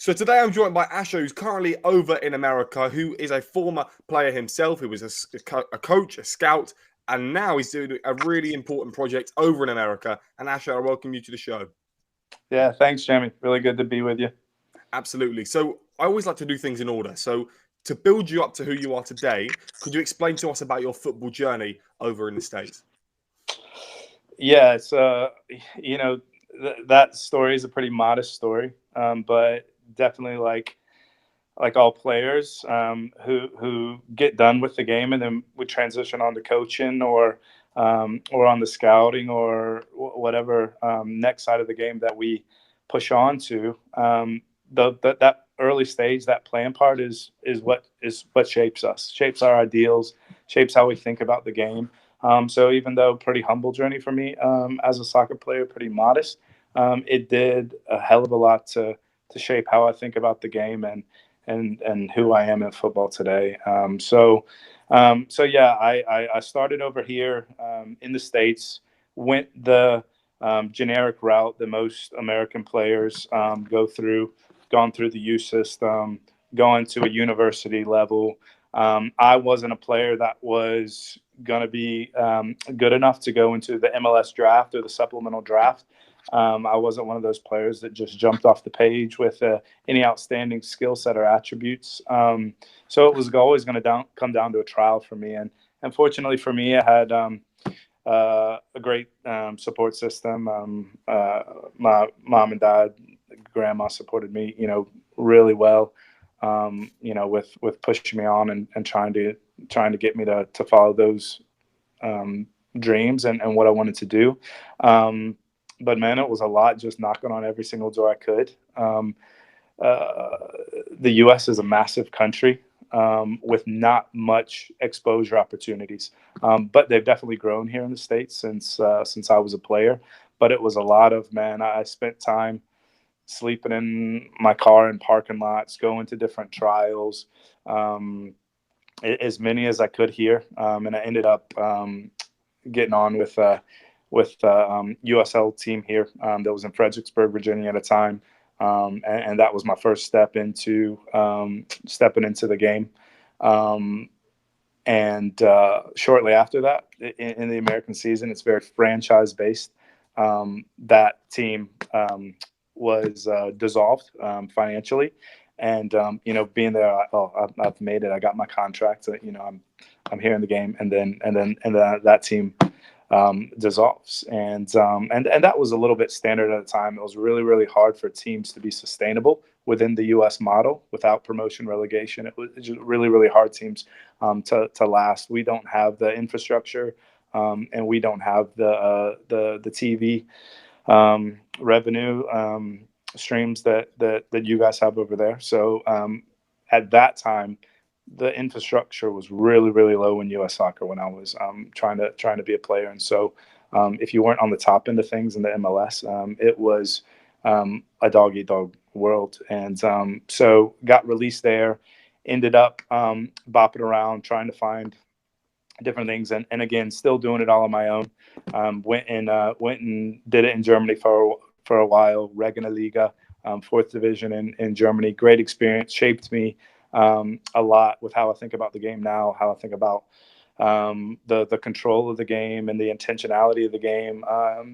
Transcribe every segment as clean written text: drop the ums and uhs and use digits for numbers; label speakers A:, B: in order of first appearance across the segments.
A: So today I'm joined by Asher, who's currently over in America, who is a former player himself, who was a coach, a scout, and now he's doing a really important project over in America. And Asher, I welcome you to the show.
B: Yeah, thanks, Jamie. Really good to be with you.
A: Absolutely. So I always like to do things in order. So to build you up to who you are today, could you explain to us about your football journey over in the States?
B: Yeah, it's that story is a pretty modest story, but definitely like all players who get done with the game and then we transition on to coaching or on the scouting or whatever next side of the game that we push on to. That early stage, that plan part is what shapes us, shapes our ideals, shapes how we think about the game. So even though pretty humble journey for me as a soccer player, pretty modest, it did a hell of a lot to shape how I think about the game and who I am in football today. So yeah, I started over here in the States, went the generic route that most American players gone through the U system, going to a university level. I wasn't a player that was going to be good enough to go into the MLS draft or the supplemental draft. I wasn't one of those players that just jumped off the page with any outstanding skill set or attributes. So it was always going to come down to a trial for me. And fortunately for me, I had a great support system. My mom and dad, grandma supported me, really well. With pushing me on and trying to get me to follow those dreams and what I wanted to do. But man, it was a lot just knocking on every single door I could. Uh, the U.S. is a massive country with not much exposure opportunities, but they've definitely grown here in the States since I was a player. But it was a lot of man. I spent time sleeping in my car in parking lots, going to different trials, as many as I could here, and I ended up getting on with USL team here that was in Fredericksburg, Virginia at a time, and that was my first step into stepping into the game. Um, and shortly after that, in the American season, it's very franchise based. That team was dissolved financially, and being there, I've made it. I got my contract. I'm here in the game, and then that team dissolves, and that was a little bit standard at the time. It was really really hard for teams to be sustainable within the U.S. model without promotion relegation. It was just really really hard teams to last. We don't have the infrastructure, and we don't have the TV revenue streams that you guys have over there. So at that time, the infrastructure was really really low in U.S. soccer when I was trying to be a player, and so if you weren't on the top end of things in the MLS, it was a dog eat dog world, and so got released there, ended up bopping around trying to find different things, and again still doing it all on my own. Went and did it in Germany for a while, Regina Liga, fourth division in Germany. Great experience, shaped me a lot with how I think about the game now, how I think about the control of the game and the intentionality of the game.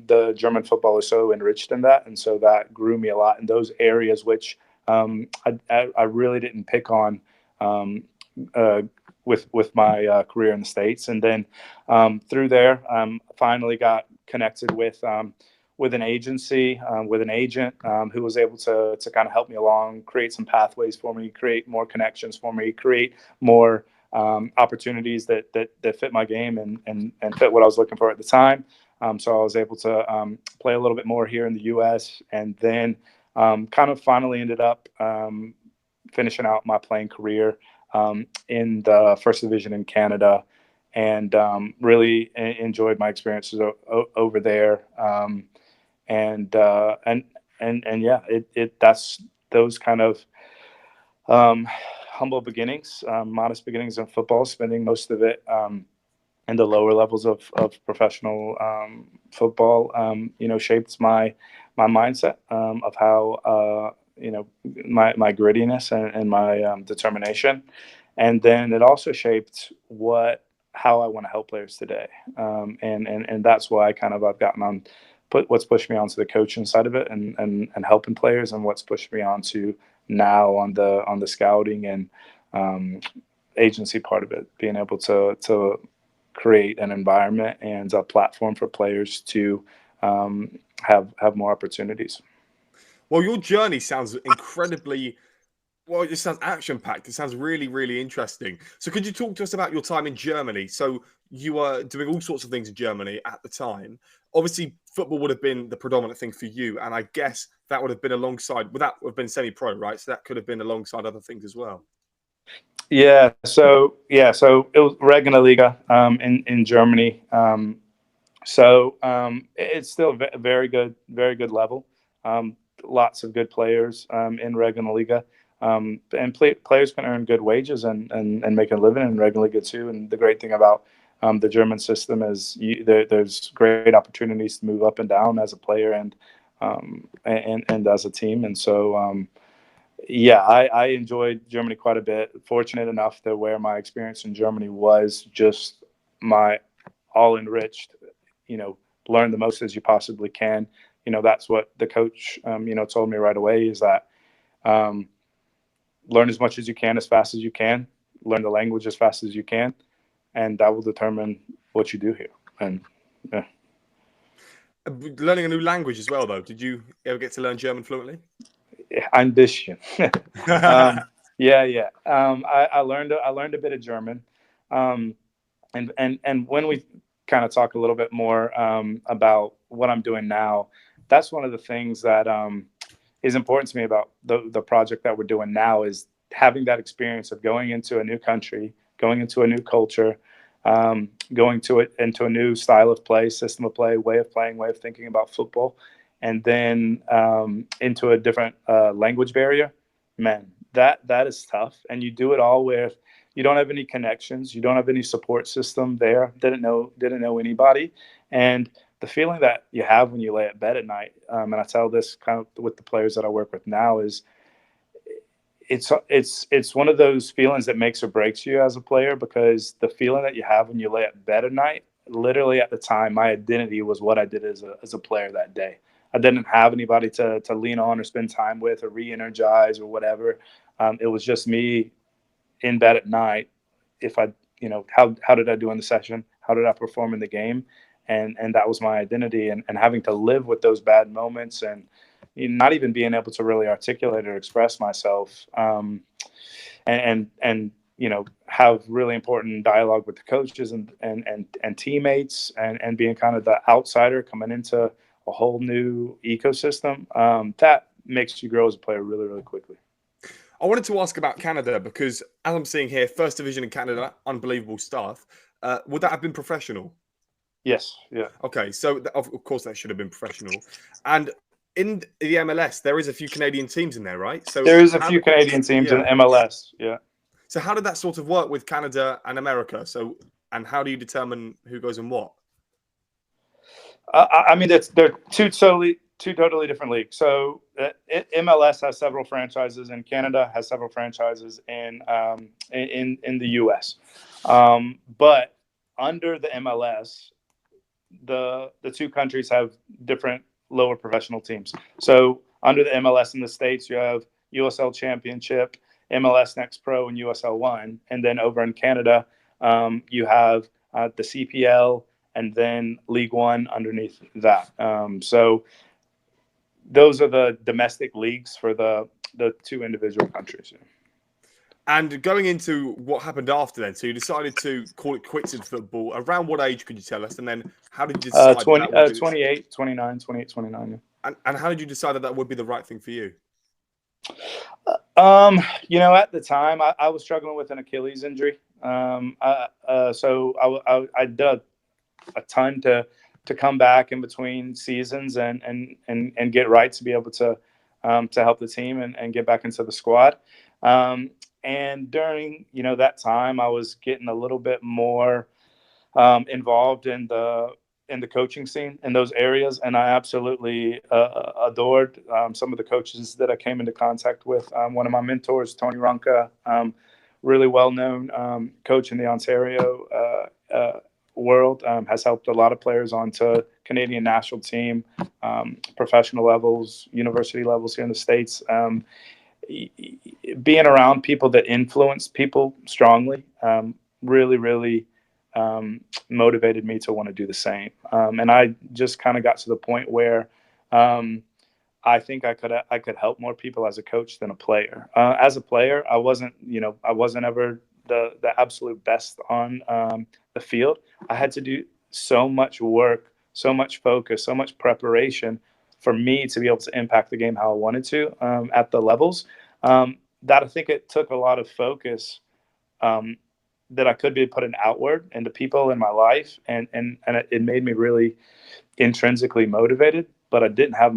B: The German football is so enriched in that, and so that grew me a lot in those areas, which I really didn't pick on uh, with my career in the States. And then through there, finally got connected with an agency, with an agent who was able to kind of help me along, create some pathways for me, create more connections for me, create more opportunities that fit my game and fit what I was looking for at the time. So I was able to play a little bit more here in the U.S. and then kind of finally ended up finishing out my playing career in the first division in Canada, and really enjoyed my experiences over there. And yeah, it that's those kind of humble beginnings, modest beginnings in football, spending most of it in the lower levels of professional shaped my mindset of how my grittiness and my determination, and then it also shaped how I want to help players today, and that's why I've gotten on what's pushed me onto the coaching side of it and helping players, and what's pushed me onto now on the scouting and agency part of it, being able to create an environment and a platform for players to have more opportunities.
A: Well, your journey sounds incredibly, well, it sounds action-packed. It sounds really, really interesting. So could you talk to us about your time in Germany? So you were doing all sorts of things in Germany at the time. Obviously, football would have been the predominant thing for you, and I guess that would have been alongside, well, that would have been semi-pro, right? So that could have been alongside other things as well.
B: So it was Regionalliga in Germany. It's still a very good level. Lots of good players in Regionalliga, and players can earn good wages and make a living in Regionalliga too. And the great thing about the German system is there's great opportunities to move up and down as a player and as a team. And so I enjoyed Germany quite a bit. Fortunate enough that where my experience in Germany was just my all enriched, learn the most as you possibly can. That's what the coach, told me right away, is that learn as much as you can, as fast as you can, learn the language as fast as you can, and that will determine what you do here. And yeah.
A: Learning a new language as well, though. Did you ever get to learn German fluently?
B: Ein bisschen. Yeah. I learned a bit of German, and when we kind of talk a little bit more about what I'm doing now, that's one of the things that is important to me about the project that we're doing now, is having that experience of going into a new country, going into a new culture, going into a new style of play, system of play, way of playing, way of thinking about football, and then into a different language barrier. Man, that is tough, and you do it all with, you don't have any connections, you don't have any support system there. Didn't know anybody, and the feeling that you have when you lay at bed at night, and I tell this kind of with the players that I work with now, is it's one of those feelings that makes or breaks you as a player, because the feeling that you have when you lay at bed at night, literally at the time, my identity was what I did as a player that day. I didn't have anybody to lean on or spend time with or re-energize or whatever. It was just me in bed at night. If I, how did I do in the session? How did I perform in the game? And that was my identity, and having to live with those bad moments and not even being able to really articulate or express myself, and have really important dialogue with the coaches and teammates, and being kind of the outsider coming into a whole new ecosystem, that makes you grow as a player really, really quickly.
A: I wanted to ask about Canada, because as I'm seeing here, first division in Canada, unbelievable stuff. Would that have been professional?
B: Yes. Yeah.
A: Okay, so of course that should have been professional. And in the MLS, there is a few Canadian teams in there, right? So
B: there is a few Canadian teams in MLS. Yeah.
A: So how did that sort of work with Canada and America? So, and how do you determine who goes in what?
B: I mean, they're two totally different leagues. So MLS has several franchises, and Canada has several franchises in the US. But under the MLS, the two countries have different lower professional teams. So under the MLS in the States, you have USL Championship, MLS Next Pro, and USL One. And then over in Canada, you have the CPL, and then League One underneath that. So those are the domestic leagues for the two individual countries.
A: And going into what happened after then, so you decided to call it quits in football. Around what age could you tell us? And then how did you decide?
B: 28, 29, 28, 29.
A: Yeah. And how did you decide that would be the right thing for you?
B: At the time, I was struggling with an Achilles injury. So I did a ton to come back in between seasons and get right to be able to help the team and get back into the squad. And during that time, I was getting a little bit more involved in the in the coaching scene in those areas, and I absolutely adored some of the coaches that I came into contact with. One of my mentors, Tony Ronca, really well-known coach in the Ontario world, has helped a lot of players onto Canadian national team, professional levels, university levels here in the States. Being around people that influence people strongly really, really motivated me to want to do the same. And I just kind of got to the point where I think I could help more people as a coach than a player. As a player, I wasn't ever the absolute best on the field. I had to do so much work, so much focus, so much preparation for me to be able to impact the game how I wanted to at the levels. That I think it took a lot of focus that I could be putting outward into people in my life, and it made me really intrinsically motivated. But I didn't have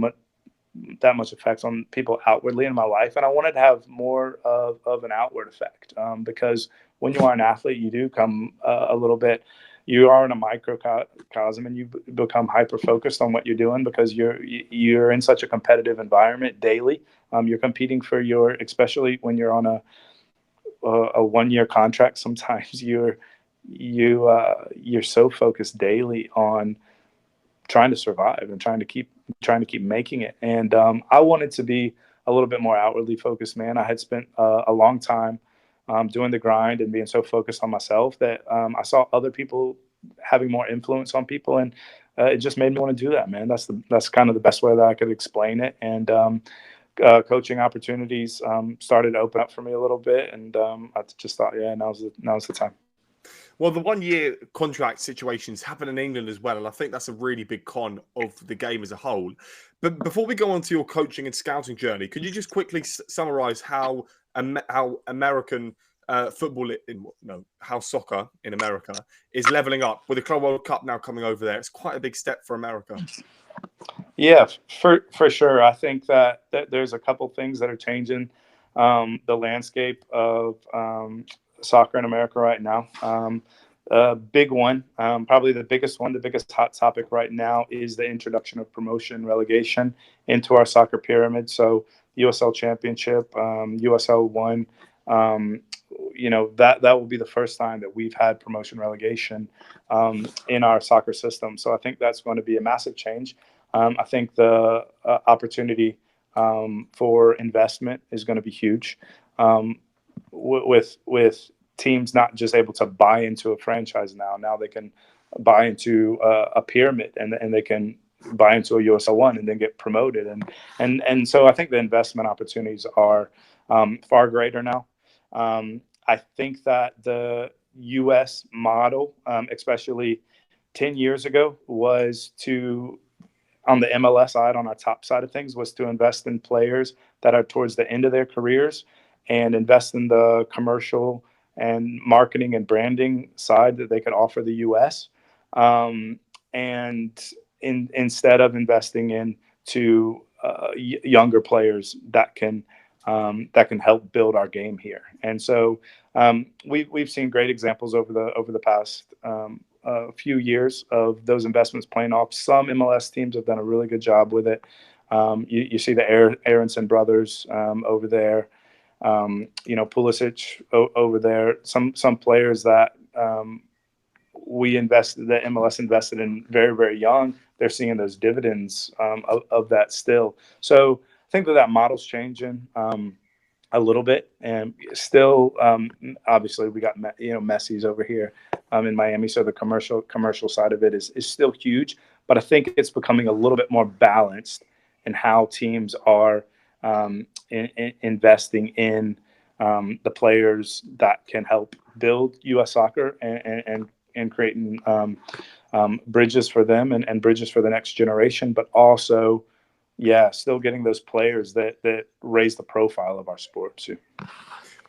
B: that much effect on people outwardly in my life, and I wanted to have more of an outward effect because when you are an athlete, you do come a little bit. You are in a microcosm, and you become hyper focused on what you're doing because you're in such a competitive environment daily. You're competing for especially when you're on a 1-year contract. Sometimes you're so focused daily on trying to survive and trying to keep making it. And I wanted to be a little bit more outwardly focused, man. I had spent a long time doing the grind and being so focused on myself that I saw other people having more influence on people, and it just made me want to do that, man. That's kind of the best way that I could explain it. And coaching opportunities started to open up for me a little bit, and I just thought, yeah, now's the time.
A: Well, the 1-year contract situations happen in England as well, and I think that's a really big con of the game as a whole. But before we go on to your coaching and scouting journey, could you just quickly summarize how American football, how soccer in America is leveling up with the Club World Cup now coming over there? It's quite a big step for America.
B: Yeah, for sure. I think that there's a couple things that are changing the landscape of soccer in America right now. Big one, probably the biggest hot topic right now is the introduction of promotion relegation into our soccer pyramid. So USL Championship, USL 1, that will be the first time that we've had promotion relegation in our soccer system. So I think that's going to be a massive change. I think the opportunity for investment is going to be huge. With teams not just able to buy into a franchise now they can buy into a pyramid, and they can buy into a USL 1 and then get promoted, and so I think the investment opportunities are far greater now. I think that the US model, especially 10 years ago, was to, on the MLS side, on our top side of things, was to invest in players that are towards the end of their careers and invest in the commercial and marketing and branding side that they could offer the U.S. Instead of investing into younger players that can help build our game here. And so we've seen great examples over the past few years of those investments playing off. Some MLS teams have done a really good job with it. You see the Aronson brothers over there. Pulisic over there. Some players that that MLS invested in very, very young. They're seeing those dividends of that still. So I think that model's changing a little bit, and still, obviously, we got Messi's over here in Miami, so the commercial side of it is still huge. But I think it's becoming a little bit more balanced in how teams are investing in the players that can help build U.S. soccer and creating bridges for them and bridges for the next generation, but also, still getting those players that raise the profile of our sport too.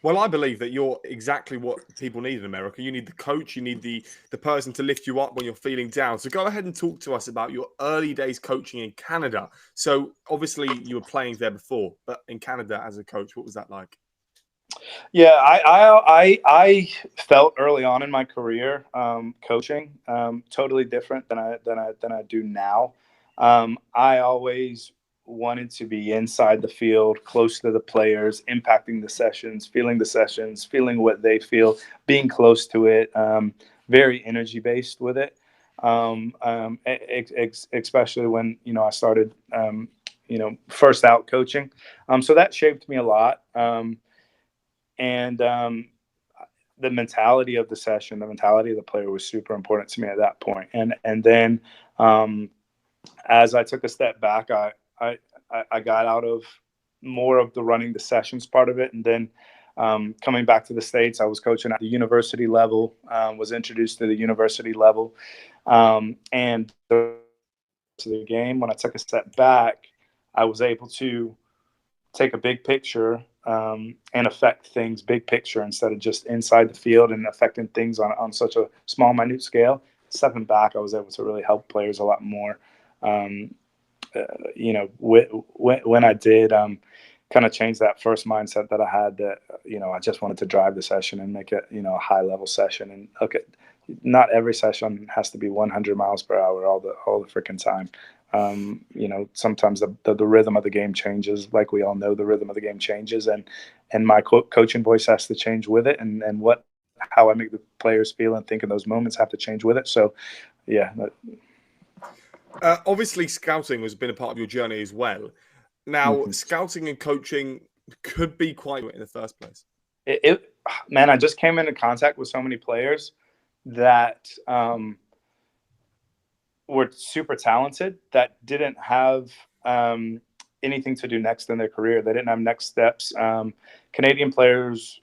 A: Well, I believe that you're exactly what people need in America. You need the coach, you need the person to lift you up when you're feeling down. So go ahead and talk to us about your early days coaching in Canada. So obviously you were playing there before, but in Canada as a coach, what was that like?
B: Yeah, I felt early on in my career, coaching, totally different than I do now. I always wanted to be inside the field, close to the players, impacting the sessions, feeling what they feel, being close to it. Very energy based with it. Especially when I started, first out coaching. So that shaped me a lot. And the mentality of the session, the mentality of the player was super important to me at that point. And then um, as I took a step back, I I got out of more of the running the sessions part of it, and then coming back to the States, I was coaching at the university level. Was introduced to the university level, and to the game. When I took a step back, I was able to take a big picture and affect things big picture instead of just inside the field and affecting things on such a small, minute scale. Stepping back, I was able to really help players a lot more. Um, when I did kind of change that first mindset that I had, that I just wanted to drive the session and make it a high level session. And okay, not every session has to be 100 miles per hour all the freaking time. Sometimes the rhythm of the game changes. Like we all know, the rhythm of the game changes, and my coaching voice has to change with it, and what how I make the players feel and think in those moments have to change with it. So, yeah.
A: Obviously, scouting has been a part of your journey as well. Now,
B: Mhm.
A: scouting and coaching could be quite in the first place.
B: Man, I just came into contact with so many players that were super talented that didn't have anything to do next in their career. They didn't have next steps. Canadian players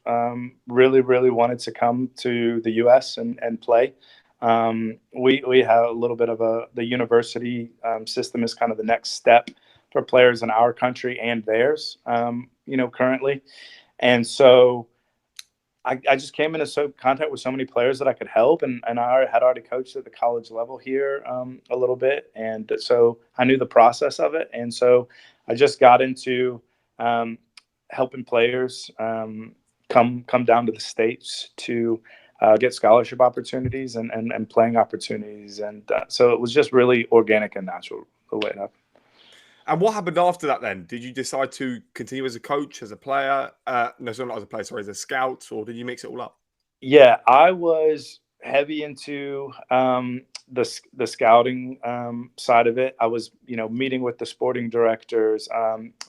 B: really, really wanted to come to the U.S. and play. We have a little bit of the university system is kind of the next step for players in our country and theirs, currently. And so I just came into contact with so many players that I could help, and I had already coached at the college level here a little bit, and so I knew the process of it, and so I just got into um, helping players come down to the States to get scholarship opportunities and playing opportunities, and so it was just really organic and natural the way it happened.
A: And what happened after that then? Did you decide to continue as a coach, as a player? No, sorry, not as a player, sorry, as a scout, or did you mix it all up?
B: Yeah, I was heavy into the scouting side of it. I was, meeting with the sporting directors,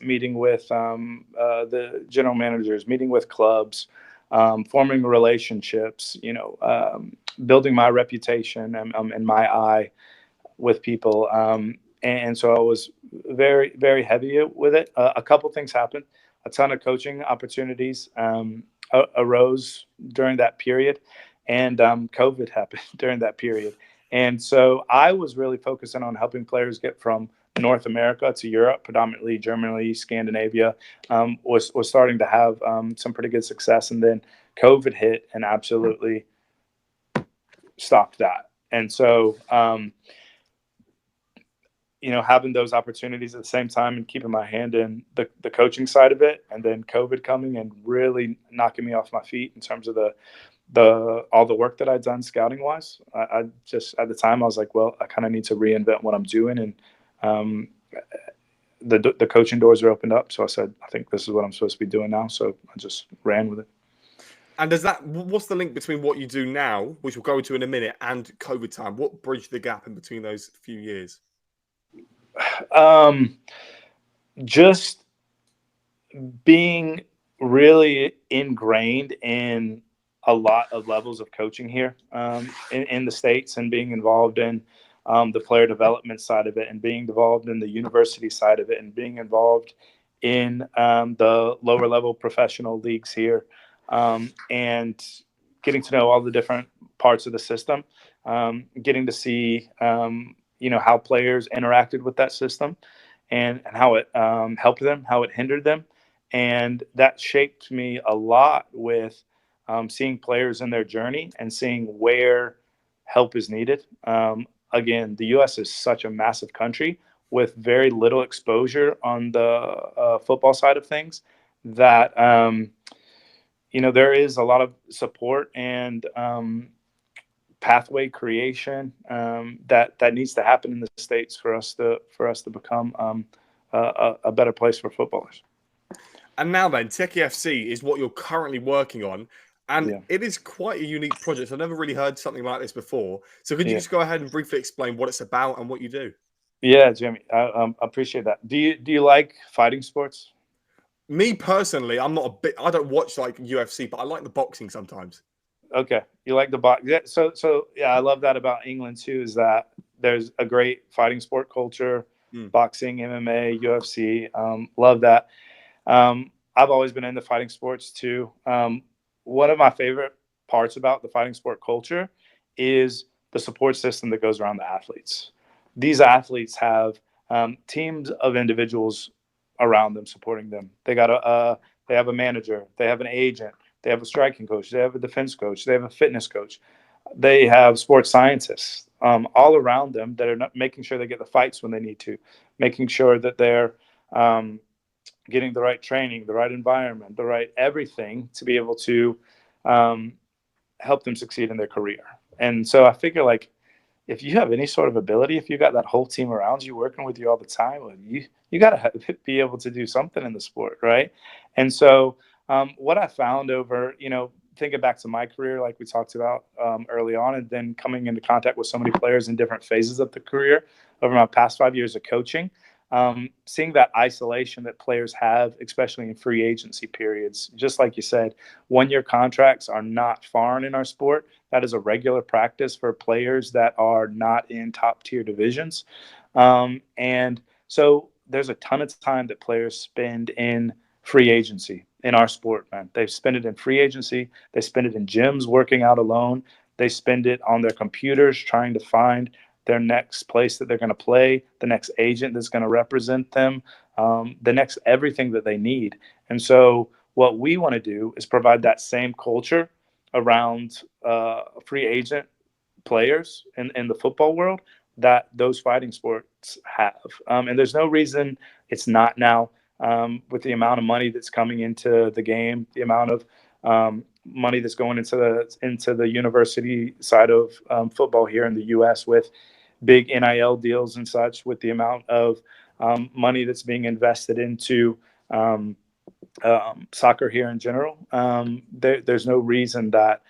B: meeting with the general managers, meeting with clubs, forming relationships. Building my reputation and in my eye with people. And so I was very, very heavy with it. A couple things happened. A ton of coaching opportunities arose during that period, and COVID happened during that period. And so I was really focusing on helping players get from North America to Europe, predominantly Germany, Scandinavia, was starting to have some pretty good success. And then COVID hit and absolutely stopped that. And so, having those opportunities at the same time and keeping my hand in the coaching side of it, and then COVID coming and really knocking me off my feet in terms of the all the work that I'd done scouting wise. I just at the time I was like, well, I kind of need to reinvent what I'm doing, and um, the coaching doors are opened up. So I said, I think this is what I'm supposed to be doing now. So I just ran with it.
A: And what's the link between what you do now, which we'll go into in a minute, and COVID time? What bridged the gap in between those few years?
B: Um, just being really ingrained in a lot of levels of coaching here in the States, and being involved in the player development side of it, and being involved in the university side of it, and being involved in the lower level professional leagues here, and getting to know all the different parts of the system, getting to see how players interacted with that system, and how it helped them, how it hindered them, and that shaped me a lot with seeing players in their journey and seeing where help is needed. Again, the U.S. is such a massive country with very little exposure on the football side of things that there is a lot of support and pathway creation that needs to happen in the States for us to become a better place for footballers.
A: And now then, TECCE FC is what you're currently working on. And
B: Yeah.
A: it is quite a unique project. I've never really heard something like this before. So could you
B: Yeah.
A: just go ahead and briefly explain what it's about and what you do?
B: Yeah, Jamie, I appreciate that. Do you like fighting sports?
A: Me personally, I'm not a bit. I don't watch like UFC, but I like the boxing sometimes.
B: Okay, you like the box. Yeah, so yeah, I love that about England too. Is that there's a great fighting sport culture,
A: Mm.
B: boxing, MMA, UFC. Love that. I've always been into fighting sports too. One of my favorite parts about the fighting sport culture is the support system that goes around the athletes. These athletes have teams of individuals around them supporting them. They have a manager, they have an agent, they have a striking coach, they have a defense coach, they have a fitness coach, they have sports scientists all around them that are not making sure they get the fights when they need to, making sure that they're getting the right training, the right environment, the right everything to be able to um, help them succeed in their career. And so I figure, like, if you have any sort of ability, if you got that whole team around you working with you all the time, well, you got to be able to do something in the sport, right? And so what I found over, thinking back to my career, like we talked about early on, and then coming into contact with so many players in different phases of the career over my past 5 years of coaching, seeing that isolation that players have, especially in free agency periods, just like you said, 1 year contracts are not foreign in our sport. That is a regular practice for players that are not in top tier divisions. And so there's a ton of time that players spend in free agency in our sport, man. They spend it in free agency. They spend it in gyms working out alone. They spend it on their computers trying to find their next place that they're going to play, the next agent that's going to represent them, the next everything that they need. And so what we want to do is provide that same culture around free agent players in the football world that those fighting sports have. And there's no reason it's not now, with the amount of money that's coming into the game, the amount of money that's going into the university side of football here in the U.S. with big NIL deals and such, with the amount of money that's being invested into soccer here in general. There's no reason that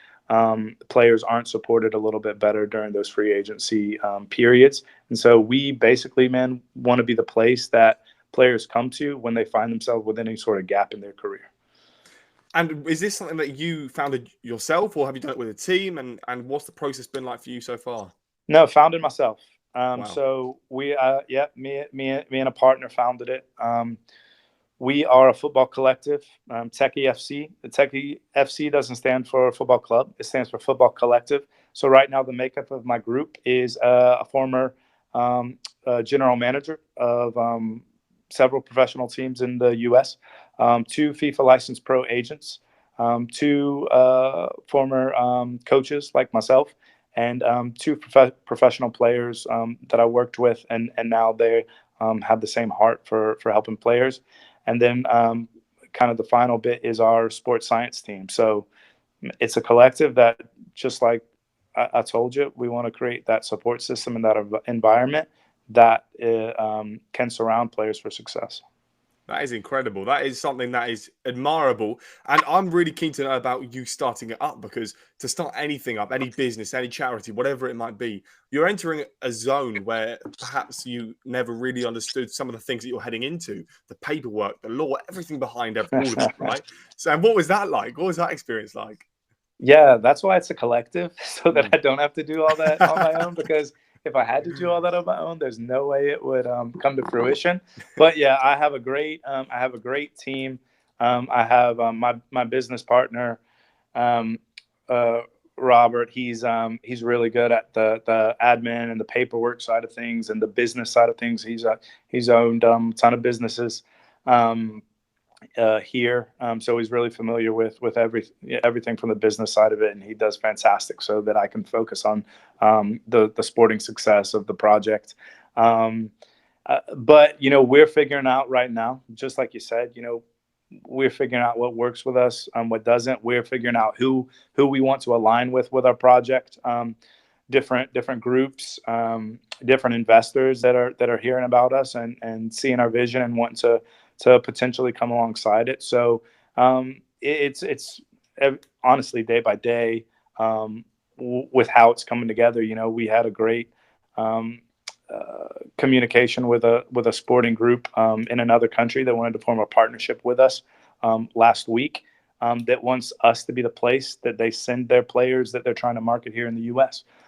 B: players aren't supported a little bit better during those free agency periods. And so we basically, man, want to be the place that players come to when they find themselves with any sort of gap in their career.
A: And is this something that you founded yourself, or have you done it with a team? And what's the process been like for you so far?
B: No, founded myself.
A: Wow.
B: So me and a partner founded it. We are a football collective, TECCE FC. The TECCE FC doesn't stand for football club. It stands for football collective. So right now the makeup of my group is a former general manager of several professional teams in the U.S., two FIFA licensed pro agents, two former coaches like myself, and two professional players that I worked with, and now they have the same heart for helping players. And then kind of the final bit is our sports science team. So it's a collective that, just like I told you, we want to create that support system and that environment that can surround players for success.
A: That is incredible. That is something that is admirable. And I'm really keen to know about you starting it up, because to start anything up, any business, any charity, whatever it might be, you're entering a zone where perhaps you never really understood some of the things that you're heading into, the paperwork, the law, everything behind all of it, right? So, and what was that like? What was that experience like?
B: Yeah, that's why it's a collective, so that
A: Mm.
B: I don't have to do all that on my own. Because if I had to do all that on my own, there's no way it would come to fruition. But yeah, I have a great team. I have my business partner, um, uh, Robert. He's really good at the admin and the paperwork side of things and the business side of things. He's owned a ton of businesses. Um, here. So he's really familiar with everything from the business side of it, and he does fantastic, so that I can focus on the sporting success of the project. But we're figuring out right now, just like you said, we're figuring out what works with us, what doesn't. We're figuring out who we want to align with our project. Different groups, different investors that are hearing about us and seeing our vision and wanting to potentially come alongside it. So it's honestly day by day, with how it's coming together. We had a great communication with a sporting group in another country that wanted to form a partnership with us last week, that wants us to be the place that they send their players that they're trying to market here in the U.S.